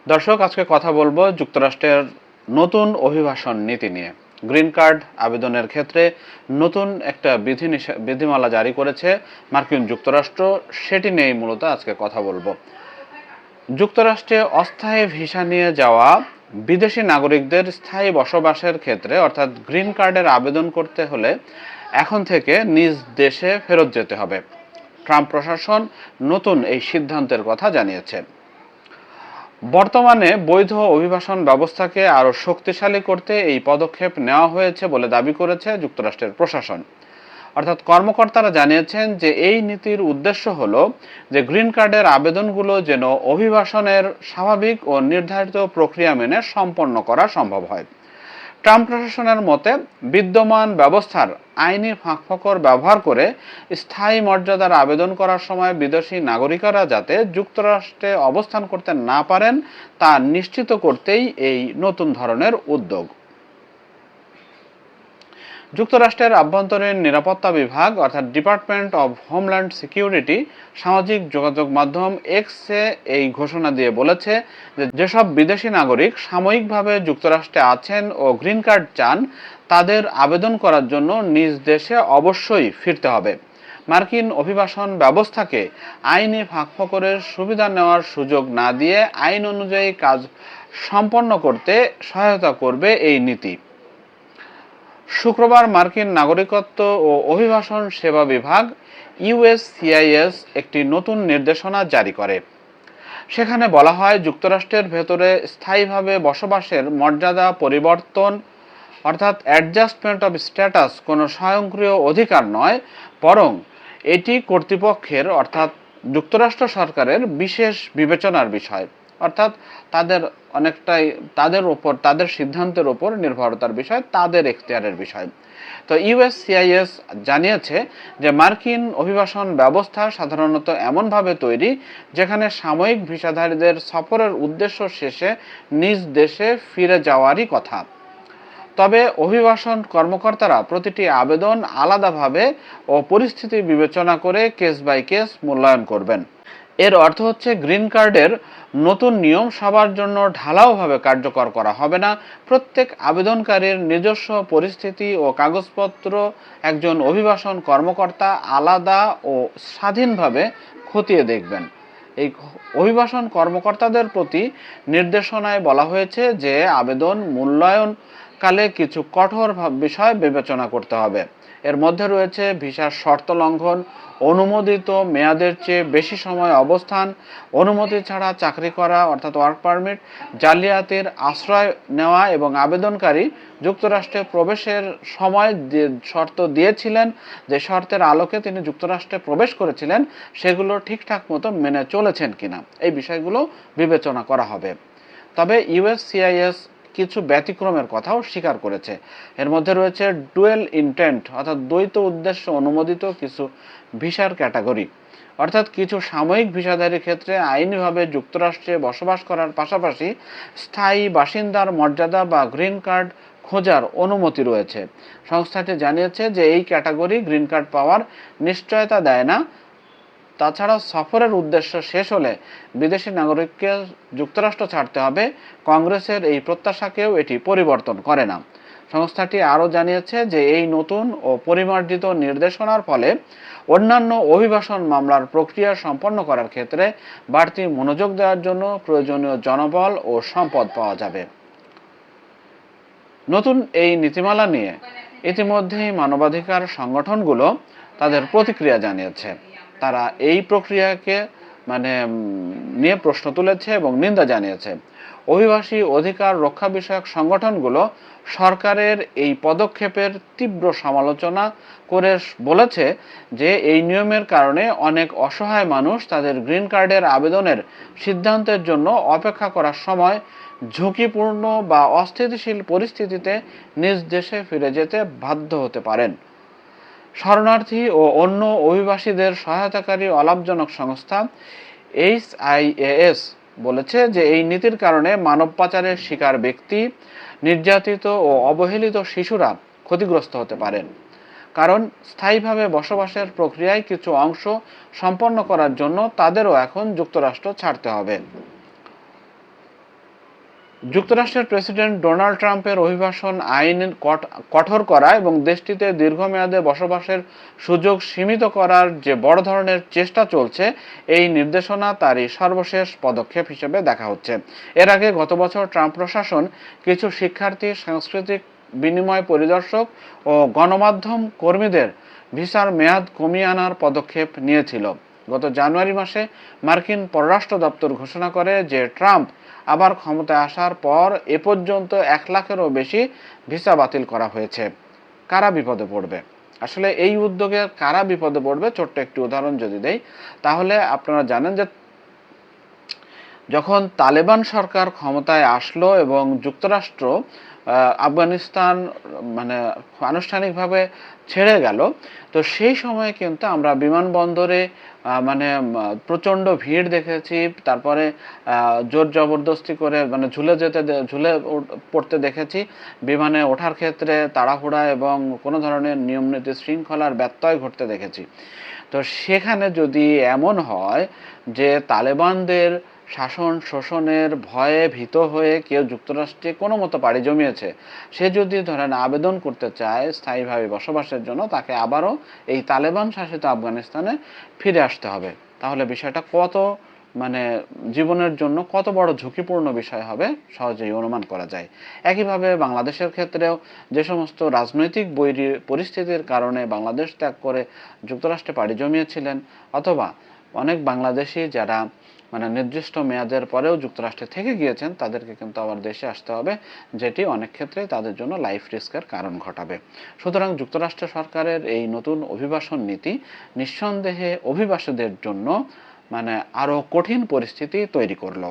দর্শক, আজকে কথা বলবো যুক্তরাষ্ট্রের নতুন অভিবাসন নীতি নিয়ে। গ্রিন কার্ড আবেদনের ক্ষেত্রে নতুন একটা বিধিমালা জারি করেছে মার্কিন যুক্তরাষ্ট্র, সেটি নিয়েই মূলত আজকে কথা বলবো। যুক্তরাষ্ট্রে অস্থায়ী ভিসা নিয়ে যাওয়া বিদেশি নাগরিকদের স্থায়ী বসবাসের ক্ষেত্রে অর্থাৎ গ্রিন কার্ডের আবেদন করতে হলে এখন থেকে নিজ দেশে ফেরত যেতে হবে। ট্রাম্প প্রশাসন নতুন এই সিদ্ধান্তের কথা জানিয়েছে। বর্তমানে বৈধ অভিবাসন ব্যবস্থাকে আরও শক্তিশালী করতে এই পদক্ষেপ নেওয়া হয়েছে বলে দাবি করেছে যুক্তরাষ্ট্রের প্রশাসন। অর্থাৎ কর্মকর্তারা জানিয়েছেন যে এই নীতির উদ্দেশ্য হল যে গ্রিন কার্ডের আবেদনগুলো যেন অভিবাসনের স্বাভাবিক ও নির্ধারিত প্রক্রিয়া মেনে সম্পন্ন করা সম্ভব হয়। ট্রাম্প প্রশাসনের মতে বিদ্যমান ব্যবস্থার আইনি ফাঁকফোকর ব্যবহার করে স্থায়ী মর্যাদার আবেদন করার সময় বিদেশি নাগরিকরা যাতে যুক্তরাষ্ট্রে অবস্থান করতে না পারেন তা নিশ্চিত করতেই এই নতুন ধরনের উদ্যোগ। যুক্তরাষ্ট্রের আভ্যন্তরীণ নিরাপত্তা বিভাগ অর্থাৎ ডিপার্টমেন্ট অব হোমল্যান্ড সিকিউরিটি সামাজিক যোগাযোগ মাধ্যম এক্সে এই ঘোষণা দিয়ে বলেছে যে যেসব বিদেশি নাগরিক সাময়িকভাবে যুক্তরাষ্ট্রে আছেন ও গ্রিন কার্ড চান তাদের আবেদন করার জন্য নিজ দেশে অবশ্যই ফিরতে হবে। মার্কিন অভিবাসন ব্যবস্থাকে আইনি ফাঁকফোকরের সুবিধা নেওয়ার সুযোগ না দিয়ে আইন অনুযায়ী কাজ সম্পন্ন করতে সহায়তা করবে এই নীতি। শুক্রবার মার্কিন নাগরিকত্ব ও অভিবাসন সেবা বিভাগ ইউএসসিআইএস একটি নতুন নির্দেশনা জারি করে। সেখানে বলা হয় যুক্তরাষ্ট্রের ভেতরে স্থায়ীভাবে বসবাসের মর্যাদা পরিবর্তন অর্থাৎ অ্যাডজাস্টমেন্ট অব স্ট্যাটাস কোনো স্বয়ংক্রিয় অধিকার নয়, বরং এটি কর্তৃপক্ষের অর্থাৎ যুক্তরাষ্ট্র সরকারের বিশেষ বিবেচনার বিষয়। অর্থাৎ তাদের অনেকটাই তাদের সিদ্ধান্তের ওপর নির্ভরতার বিষয়, তাদের এখতিয়ারের বিষয়। তো ইউএসসিআইএস জানিয়েছে যে মার্কিন অভিবাসন ব্যবস্থা সাধারণত এমনভাবে তৈরি যেখানে সাময়িক ভিসাধারীদের সফরের উদ্দেশ্য শেষে নিজ দেশে ফিরে যাওয়ারই কথা। তবে অভিবাসন কর্মকর্তারা প্রতিটি আবেদন আলাদাভাবে ও পরিস্থিতি বিবেচনা করে কেস বাই কেস মূল্যায়ন করবেন। এর অর্থ হচ্ছে গ্রিন কার্ডের নতুন নিয়ম সবার জন্য ঢালাওভাবে কার্যকর করা হবে না। প্রত্যেক আবেদনকারীর নিজস্ব পরিস্থিতি ও কাগজপত্র একজন অভিবাসন কর্মকর্তা আলাদা ও স্বাধীনভাবে খতিয়ে দেখবেন। এই অভিবাসন কর্মকর্তাদের প্রতি নির্দেশনায় বলা হয়েছে যে আবেদন মূল্যায়ন কালে কিছু কঠোর বিষয় বিবেচনা করতে হবে। এর মধ্যে রয়েছে ভিসার শর্ত লঙ্ঘন, অনুমোদিত মেয়াদের চেয়ে বেশি সময় অবস্থান, অনুমতি ছাড়া চাকরি করা অর্থাৎ ওয়ার্ক পারমিট, জালিয়াতির আশ্রয় নেওয়া এবং আবেদনকারী যুক্তরাষ্ট্রে প্রবেশের সময় যে শর্ত দিয়েছিলেন, যে শর্তের আলোকে তিনি যুক্তরাষ্ট্রে প্রবেশ করেছিলেন সেগুলো ঠিকঠাক মতো মেনে চলেছেন কিনা, এই বিষয়গুলো বিবেচনা করা হবে। তবে ইউএসসিআইএস কিছু ব্যতিক্রমের কথাও স্বীকার করেছে। এর মধ্যে রয়েছে ডুয়েল ইন্টেন্ট অর্থাৎ দ্বৈত উদ্দেশ্য অনুমোদিত কিছু ভিসার ক্যাটাগরি, অর্থাৎ কিছু সাময়িক ভিসাধারীর ক্ষেত্রে আইনিভাবে যুক্তরাষ্ট্রে বসবাস করার পাশাপাশি স্থায়ী বাসিন্দার মর্যাদা বা গ্রিন কার্ড খোঁজার অনুমতি রয়েছে। সংস্থাটি জানিয়েছে যে এই ক্যাটাগরি গ্রিন কার্ড পাওয়ার নিশ্চয়তা দেয় না। তাছাড়া সফরের উদ্দেশ্য শেষ হলে বিদেশি নাগরিককে যুক্তরাষ্ট্র ছাড়তে হবে, কংগ্রেসের এই প্রত্যাশাকেও এটি পরিবর্তন করে না। সংস্থাটি আরও জানিয়েছে যে এই নতুন ও পরিমার্জিত নির্দেশনার ফলে অন্যান্য অভিবাসন মামলার প্রক্রিয়া সম্পন্ন করার ক্ষেত্রে বাড়তি মনোযোগ দেওয়ার জন্য প্রয়োজনীয় জনবল ও সম্পদ পাওয়া যাবে। নতুন এই নীতিমালা নিয়ে ইতিমধ্যেই মানবাধিকার সংগঠনগুলো তাদের প্রতিক্রিয়া জানিয়েছে। তারা এই প্রক্রিয়াকে নিয়ে প্রশ্ন তুলেছে এবং নিন্দা জানিয়েছে। অভিবাসী অধিকার রক্ষা বিষয়ক সংগঠনগুলো সরকারের এই পদক্ষেপের তীব্র সমালোচনা করে বলেছে যে এই নিয়মের কারণে অনেক অসহায় মানুষ তাদের গ্রিন কার্ডের আবেদনের সিদ্ধান্তের জন্য অপেক্ষা করার সময় ঝুঁকিপূর্ণ বা অস্থিতিশীল পরিস্থিতিতে নিজ দেশে ফিরে যেতে বাধ্য হতে পারেন। শরণার্থী ও অন্য অভিবাসীদের সহায়তাকারী অলাভজনক সংস্থা এইচআইএএস বলেছে যে এই নীতির কারণে মানব পাচারের শিকার ব্যক্তি, নির্যাতিত ও অবহেলিত শিশুরা ক্ষতিগ্রস্ত হতে পারেন, কারণ স্থায়ীভাবে বসবাসের প্রক্রিয়ায় কিছু অংশ সম্পন্ন করার জন্য তাদেরও এখন যুক্তরাষ্ট্র ছাড়তে হবে। যুক্তরাষ্ট্রের প্রেসিডেন্ট ডোনাল্ড ট্রাম্পের অভিবাসন আইন কঠোর করা এবং দেশটিতে দীর্ঘমেয়াদে বসবাসের সুযোগ সীমিত করার যে বড় ধরনের চেষ্টা চলছে, এই নির্দেশনা তারই সর্বশেষ পদক্ষেপ হিসেবে দেখা হচ্ছে। এর আগে গত বছর ট্রাম্প প্রশাসন কিছু শিক্ষার্থী, সাংস্কৃতিক বিনিময় পরিদর্শক ও গণমাধ্যম কর্মীদের ভিসার মেয়াদ কমিয়ে আনার পদক্ষেপ নিয়েছিল। গত জানুয়ারি মাসে মার্কিন পররাষ্ট্র দপ্তর ঘোষণা করে যে ট্রাম্প আবার ক্ষমতায় আসার পর এ পর্যন্ত 1 লাখেরও বেশি ভিসা বাতিল করা হয়েছে। কারা বিপদে পড়বে? আসলে এই উদ্যোগে কারা বিপদে পড়বে, ছোট্ট একটি উদাহরণ যদি দেই, তাহলে আপনারা জানেন যে যখন তালেবান সরকার ক্ষমতায় আসলো এবং যুক্তরাষ্ট্র আফগানিস্তান মানে আনুষ্ঠানিকভাবে ছেড়ে গেল, তো সেই সময় কিন্তু আমরা বিমানবন্দরে মানে প্রচণ্ড ভিড় দেখেছি। তারপরে জোর জবরদস্তি করে মানে ঝুলে পড়তে দেখেছি। বিমানে ওঠার ক্ষেত্রে তাড়াহুড়া এবং কোনো ধরনের নিয়মনীতি শৃঙ্খলার ব্যত্যয় ঘটতে দেখেছি। তো সেখানে যদি এমন হয় যে তালেবানদের শাসন শোষণের ভয়ে ভীত হয়ে কেউ যুক্তরাষ্ট্রে কোনো মতো পাড়ি জমিয়েছে, সে যদি ধরেন আবেদন করতে চায় স্থায়ীভাবে বসবাসের জন্য, তাকে আবারও এই তালেবান শাসিত আফগানিস্তানে ফিরে আসতে হবে। তাহলে বিষয়টা কত মানে জীবনের জন্য কত বড় ঝুঁকিপূর্ণ বিষয় হবে সহজেই অনুমান করা যায়। একইভাবে বাংলাদেশের ক্ষেত্রেও যে সমস্ত রাজনৈতিক পরিস্থিতির কারণে বাংলাদেশ ত্যাগ করে যুক্তরাষ্ট্রে পাড়ি জমিয়েছিলেন, অথবা অনেক বাংলাদেশি যারা মানে নির্দিষ্ট মেয়াদের পরেও যুক্তরাষ্ট্রে থেকে গিয়েছেন, তাদেরকে কিন্তু আবার দেশে আসতে হবে, যেটি অনেক ক্ষেত্রে তাদের জন্য লাইফ রিস্কের কারণ ঘটাবে। সুতরাং যুক্তরাষ্ট্র সরকারের এই নতুন অভিবাসন নীতি নিঃসন্দেহে অভিবাসীদের জন্য মানে আরো কঠিন পরিস্থিতি তৈরি করলো।